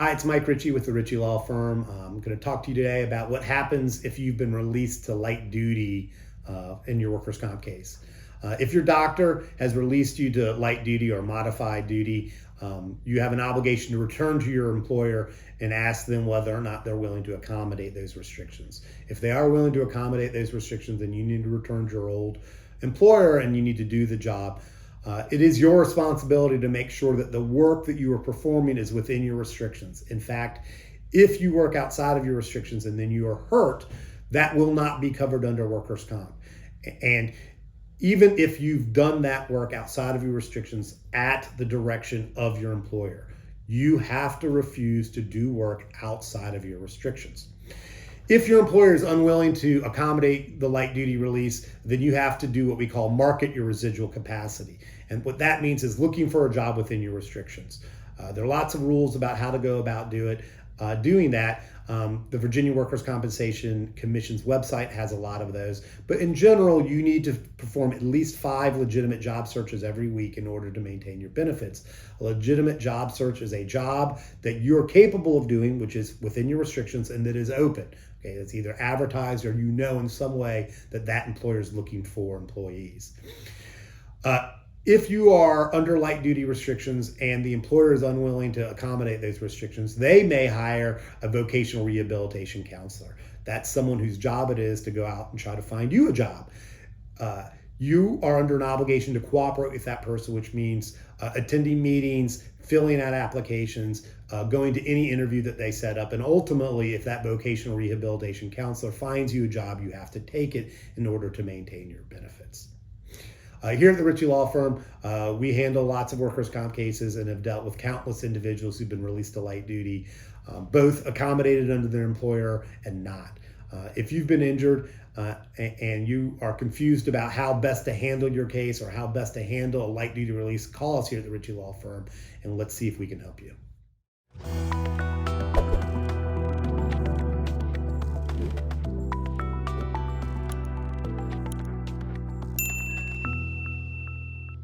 Hi, it's Mike Ritchie with the Ritchie Law Firm. I'm going to talk to you today about what happens if you've been released to light duty in your workers' comp case. If your doctor has released you to light duty or modified duty, you have an obligation to return to your employer and ask them whether or not they're willing to accommodate those restrictions. If they are willing to accommodate those restrictions, then you need to return to your old employer and you need to do the job. It is your responsibility to make sure that the work that you are performing is within your restrictions. In fact, if you work outside of your restrictions and then you are hurt, that will not be covered under workers' comp. And even if you've done that work outside of your restrictions at the direction of your employer, you have to refuse to do work outside of your restrictions. If your employer is unwilling to accommodate the light duty release, then you have to do what we call market your residual capacity. And what that means is looking for a job within your restrictions. There are lots of rules about how to go about doing that. The Virginia Workers' Compensation Commission's website has a lot of those. But in general, you need to perform at least 5 legitimate job searches every week in order to maintain your benefits. A legitimate job search is a job that you're capable of doing, which is within your restrictions and that is open. Okay, it's either advertised or you know in some way that that employer is looking for employees. If you are under light duty restrictions and the employer is unwilling to accommodate those restrictions, they may hire a vocational rehabilitation counselor. That's someone whose job it is to go out and try to find you a job. You are under an obligation to cooperate with that person, which means attending meetings, filling out applications, going to any interview that they set up. And ultimately, if that vocational rehabilitation counselor finds you a job, you have to take it in order to maintain your benefits. Here at the Ritchie Law Firm, we handle lots of workers' comp cases and have dealt with countless individuals who've been released to light duty, both accommodated under their employer and not. If you've been injured and you are confused about how best to handle your case or how best to handle a light duty release, call us here at the Ritchie Law Firm and let's see if we can help you.